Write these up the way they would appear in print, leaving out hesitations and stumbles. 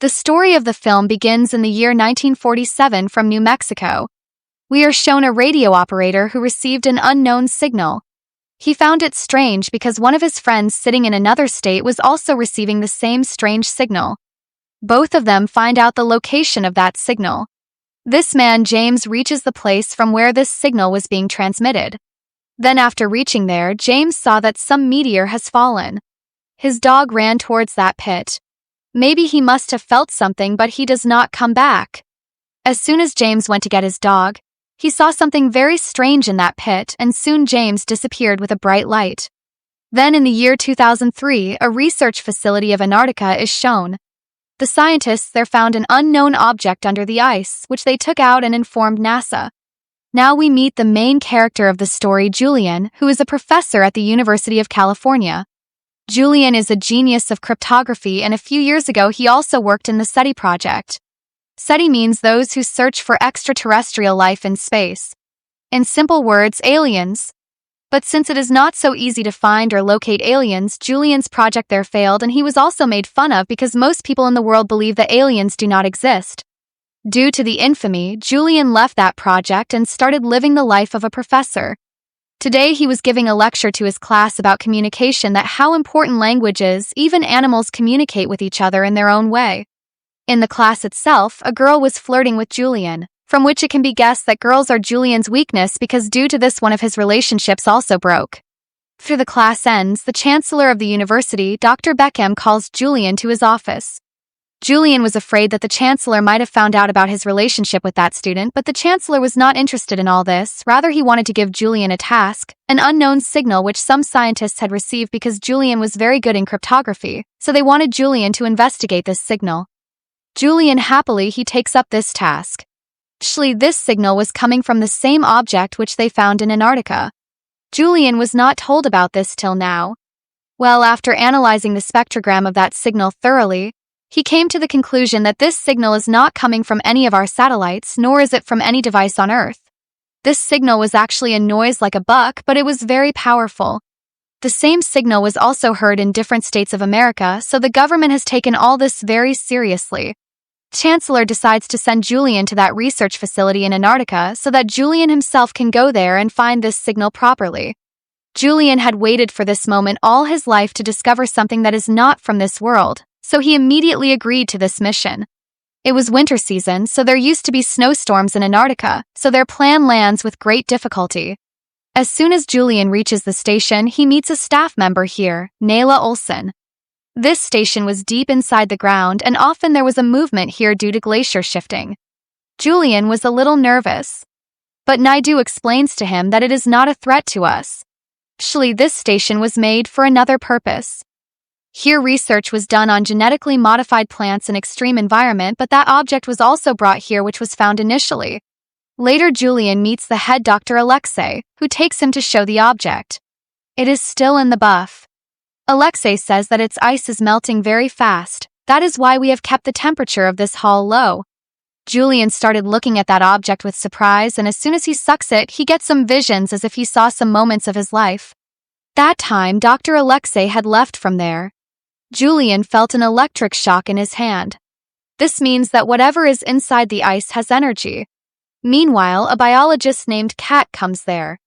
The story of the film begins in the year 1947 from New Mexico. We are shown a radio operator who received an unknown signal. He found it strange because one of his friends sitting in another state was also receiving the same strange signal. Both of them find out the location of that signal. This man, James, reaches the place from where this signal was being transmitted. Then after reaching there, James saw that some meteor has fallen. His dog ran towards that pit. Maybe he must have felt something, but he does not come back. As soon as James went to get his dog, he saw something very strange in that pit, and soon James disappeared with a bright light. Then in the year 2003, a research facility of Antarctica is shown. The scientists there found an unknown object under the ice, which they took out and informed NASA. Now we meet the main character of the story, Julian, who is a professor at the University of California. Julian is a genius of cryptography, and a few years ago he also worked in the SETI project. SETI means those who search for extraterrestrial life in space. In simple words, aliens. But since it is not so easy to find or locate aliens, Julian's project there failed, and he was also made fun of because most people in the world believe that aliens do not exist. Due to the infamy, Julian left that project and started living the life of a professor. Today he was giving a lecture to his class about communication, that how important language is. Even animals communicate with each other in their own way. In the class itself, a girl was flirting with Julian, from which it can be guessed that girls are Julian's weakness because due to this one of his relationships also broke. After the class ends, the chancellor of the university, Dr. Beckham, calls Julian to his office. Julian was afraid that the chancellor might have found out about his relationship with that student, but the chancellor was not interested in all this. Rather, he wanted to give Julian a task, an unknown signal which some scientists had received because Julian was very good in cryptography, so they wanted Julian to investigate this signal. Julian happily takes up this task. Actually, this signal was coming from the same object which they found in Antarctica. Julian was not told about this till now. Well, after analyzing the spectrogram of that signal thoroughly, he came to the conclusion that this signal is not coming from any of our satellites, nor is it from any device on Earth. This signal was actually a noise like a buck, but it was very powerful. The same signal was also heard in different states of America, so the government has taken all this very seriously. Chancellor decides to send Julian to that research facility in Antarctica so that Julian himself can go there and find this signal properly. Julian had waited for this moment all his life to discover something that is not from this world, so he immediately agreed to this mission. It was winter season, so there used to be snowstorms in Antarctica, so their plan lands with great difficulty. As soon as Julian reaches the station, he meets a staff member here, Nyla Olsen. This station was deep inside the ground, and often there was a movement here due to glacier shifting. Julian was a little nervous. But Naidu explains to him that it is not a threat to us. Actually, this station was made for another purpose. Here research was done on genetically modified plants in extreme environment, but that object was also brought here which was found initially. Later Julian meets the head Dr. Alexei, who takes him to show the object. It is still in the buff. Alexei says that its ice is melting very fast. That is why we have kept the temperature of this hall low. Julian started looking at that object with surprise, and as soon as he sucks it, he gets some visions as if he saw some moments of his life. That time, Dr. Alexei had left from there. Julian felt an electric shock in his hand. This means that whatever is inside the ice has energy. Meanwhile, a biologist named Kat comes there.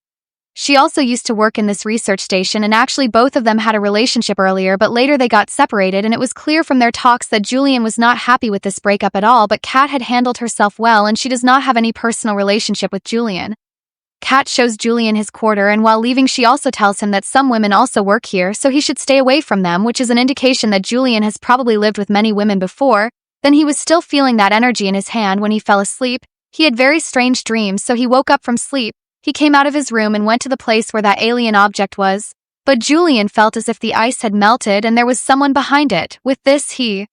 She also used to work in this research station, and actually both of them had a relationship earlier, but later they got separated, and it was clear from their talks that Julian was not happy with this breakup at all, but Kat had handled herself well and she does not have any personal relationship with Julian. Kat shows Julian his quarter, and while leaving she also tells him that some women also work here, so he should stay away from them, which is an indication that Julian has probably lived with many women before. Then he was still feeling that energy in his hand when he fell asleep. He had very strange dreams, so he woke up from sleep. He came out of his room and went to the place where that alien object was. But Julian felt as if the ice had melted and there was someone behind it. With this he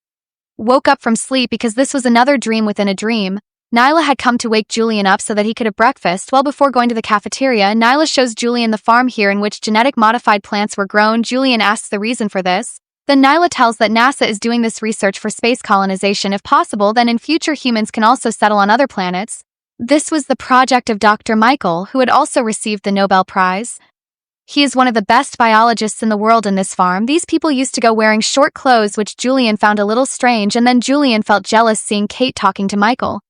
woke up from sleep because this was another dream within a dream. Nyla had come to wake Julian up so that he could have breakfast. Well, before going to the cafeteria, Nyla shows Julian the farm here in which genetic modified plants were grown. Julian asks the reason for this. Then Nyla tells that NASA is doing this research for space colonization. If possible, then in future humans can also settle on other planets. This was the project of Dr. Michael, who had also received the Nobel Prize. He is one of the best biologists in the world in this farm. These people used to go wearing short clothes, which Julian found a little strange, and then Julian felt jealous seeing Kate talking to Michael.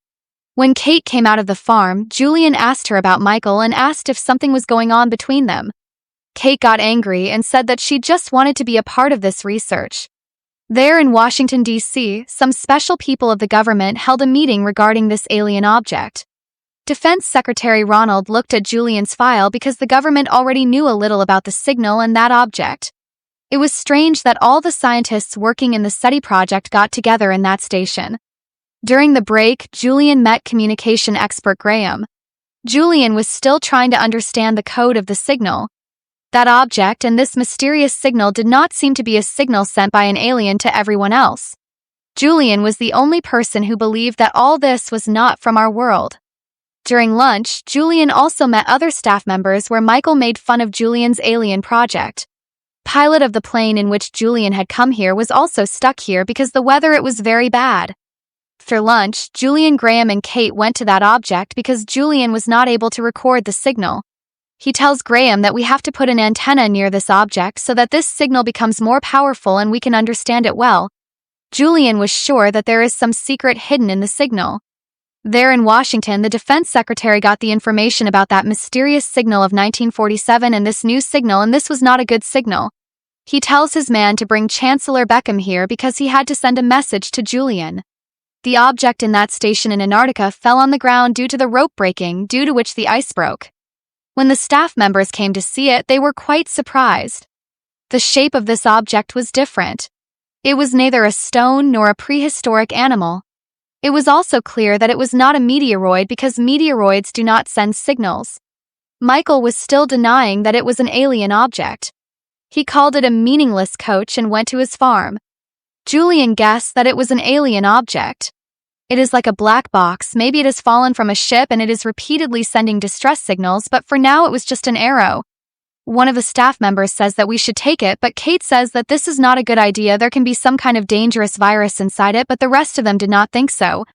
When Kate came out of the farm, Julian asked her about Michael and asked if something was going on between them. Kate got angry and said that she just wanted to be a part of this research. There in Washington, D.C., some special people of the government held a meeting regarding this alien object. Defense Secretary Ronald looked at Julian's file because the government already knew a little about the signal and that object. It was strange that all the scientists working in the SETI project got together in that station. During the break, Julian met communication expert Graham. Julian was still trying to understand the code of the signal. That object and this mysterious signal did not seem to be a signal sent by an alien to everyone else. Julian was the only person who believed that all this was not from our world. During lunch, Julian also met other staff members where Michael made fun of Julian's alien project. Pilot of the plane in which Julian had come here was also stuck here because the weather it was very bad. After lunch, Julian, Graham, and Kate went to that object because Julian was not able to record the signal. He tells Graham that we have to put an antenna near this object so that this signal becomes more powerful and we can understand it well. Julian was sure that there is some secret hidden in the signal. There in Washington, the defense secretary got the information about that mysterious signal of 1947 and this new signal, and this was not a good signal. He tells his man to bring Chancellor Beckham here because he had to send a message to Julian. The object in that station in Antarctica fell on the ground due to the rope breaking, due to which the ice broke. When the staff members came to see it, they were quite surprised. The shape of this object was different. It was neither a stone nor a prehistoric animal. It was also clear that it was not a meteoroid because meteoroids do not send signals. Michael was still denying that it was an alien object. He called it a meaningless coach and went to his farm. Julian guessed that it was an alien object. It is like a black box, maybe it has fallen from a ship and it is repeatedly sending distress signals, but for now it was just an arrow. One of the staff members says that we should take it, but Kate says that this is not a good idea, there can be some kind of dangerous virus inside it, but the rest of them did not think so.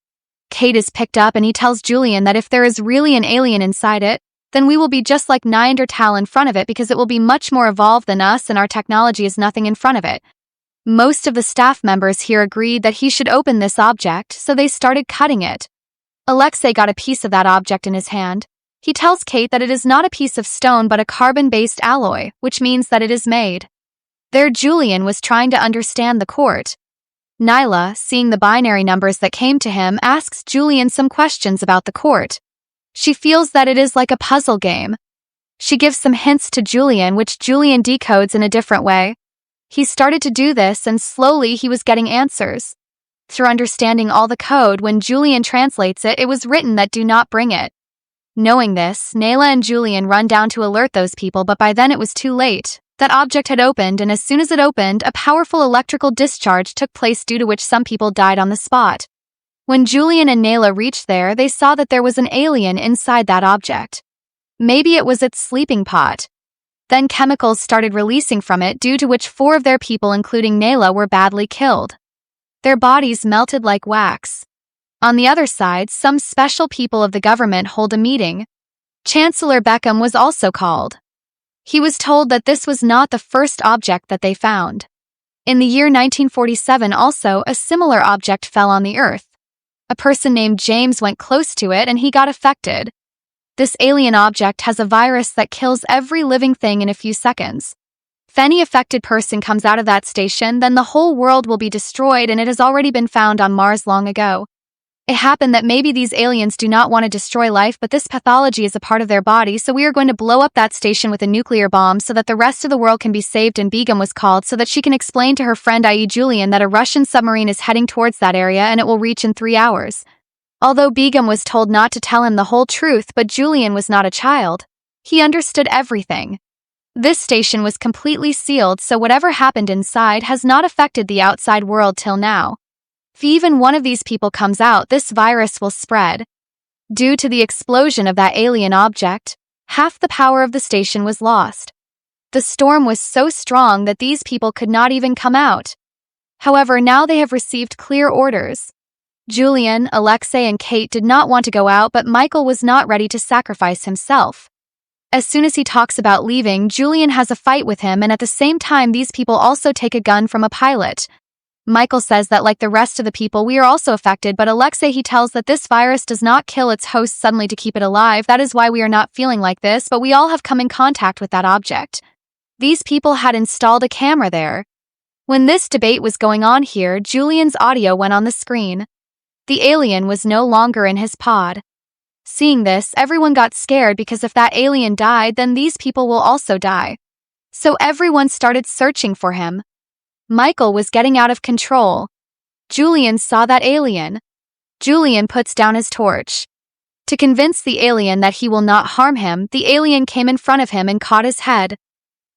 Kate is picked up and he tells Julian that if there is really an alien inside it, then we will be just like Neanderthal in front of it because it will be much more evolved than us and our technology is nothing in front of it. Most of the staff members here agreed that he should open this object, so they started cutting it. Alexei got a piece of that object in his hand. He tells Kate that it is not a piece of stone but a carbon-based alloy, which means that it is made. There Julian was trying to understand the court. Nyla, seeing the binary numbers that came to him, asks Julian some questions about the court. She feels that it is like a puzzle game. She gives some hints to Julian, which Julian decodes in a different way. He started to do this and slowly he was getting answers. Through understanding all the code, when Julian translates it, it was written that do not bring it. Knowing this, Nyla and Julian run down to alert those people, but by then it was too late. That object had opened, and as soon as it opened, a powerful electrical discharge took place due to which some people died on the spot. When Julian and Nyla reached there, they saw that there was an alien inside that object. Maybe it was its sleeping pot. Then chemicals started releasing from it, due to which 4 of their people, including Nyla, were badly killed. Their bodies melted like wax. On the other side, some special people of the government hold a meeting. Chancellor Beckham was also called. He was told that this was not the first object that they found. In the year 1947 also, a similar object fell on the Earth. A person named James went close to it and he got affected. This alien object has a virus that kills every living thing in a few seconds. If any affected person comes out of that station, then the whole world will be destroyed, and it has already been found on Mars long ago. It happened that maybe these aliens do not want to destroy life, but this pathology is a part of their body, so we are going to blow up that station with a nuclear bomb so that the rest of the world can be saved. And Begum was called so that she can explain to her friend i.e. Julian that a Russian submarine is heading towards that area and it will reach in 3 hours. Although Begum was told not to tell him the whole truth, but Julian was not a child. He understood everything. This station was completely sealed, so whatever happened inside has not affected the outside world till now. If even one of these people comes out, this virus will spread. Due to the explosion of that alien object, half the power of the station was lost. The storm was so strong that these people could not even come out. However, now they have received clear orders. Julian, Alexei, and Kate did not want to go out, but Michael was not ready to sacrifice himself. As soon as he talks about leaving, Julian has a fight with him, and at the same time these people also take a gun from a pilot. Michael says that like the rest of the people, we are also affected, but Alexei he tells that this virus does not kill its host suddenly to keep it alive. That is why we are not feeling like this, but we all have come in contact with that object. These people had installed a camera there. When this debate was going on here, Julian's audio went on the screen. The alien was no longer in his pod. Seeing this, everyone got scared because if that alien died, then these people will also die. So everyone started searching for him. Michael was getting out of control. Julian saw that alien. Julian puts down his torch. To convince the alien that he will not harm him, the alien came in front of him and caught his head.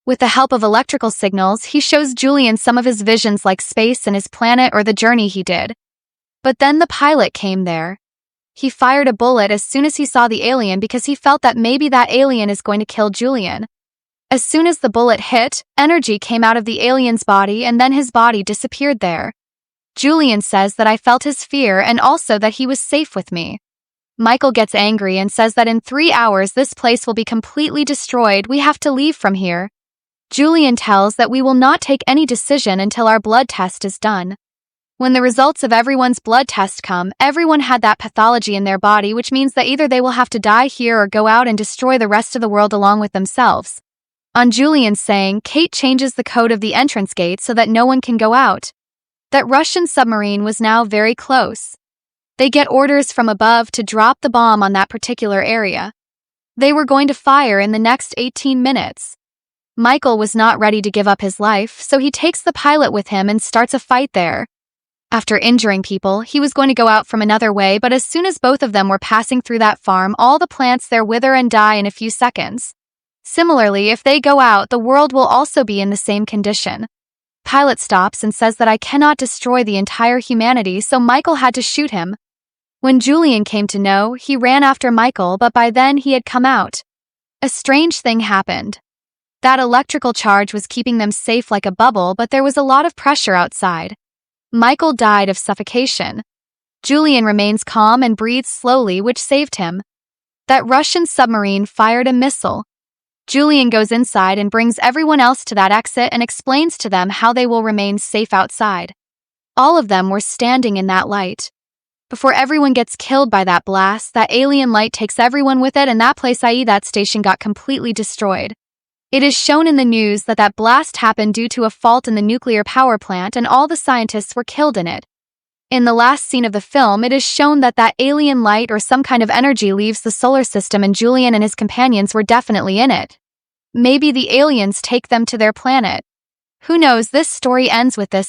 With the help of electrical signals, he shows Julian some of his visions like space and his planet or the journey he did. But then the pilot came there. He fired a bullet as soon as he saw the alien because he felt that maybe that alien is going to kill Julian. As soon as the bullet hit, energy came out of the alien's body and then his body disappeared there. Julian says that I felt his fear and also that he was safe with me. Michael gets angry and says that in 3 hours this place will be completely destroyed. We have to leave from here. Julian tells that we will not take any decision until our blood test is done. When the results of everyone's blood test come, everyone had that pathology in their body, which means that either they will have to die here or go out and destroy the rest of the world along with themselves. On Julian's saying, Kate changes the code of the entrance gate so that no one can go out. That Russian submarine was now very close. They get orders from above to drop the bomb on that particular area. They were going to fire in the next 18 minutes. Michael was not ready to give up his life, so he takes the pilot with him and starts a fight there. After injuring people, he was going to go out from another way, but as soon as both of them were passing through that farm, all the plants there wither and die in a few seconds. Similarly, if they go out, the world will also be in the same condition. Pilot stops and says that I cannot destroy the entire humanity, so Michael had to shoot him. When Julian came to know, he ran after Michael, but by then he had come out. A strange thing happened. That electrical charge was keeping them safe like a bubble, but there was a lot of pressure outside. Michael died of suffocation. Julian remains calm and breathes slowly, which saved him. That Russian submarine fired a missile. Julian goes inside and brings everyone else to that exit and explains to them how they will remain safe outside. All of them were standing in that light. Before everyone gets killed by that blast, that alien light takes everyone with it, and that place, i.e. that station, got completely destroyed. It is shown in the news that that blast happened due to a fault in the nuclear power plant and all the scientists were killed in it. In the last scene of the film, it is shown that that alien light or some kind of energy leaves the solar system and Julian and his companions were definitely in it. Maybe the aliens take them to their planet. Who knows, this story ends with this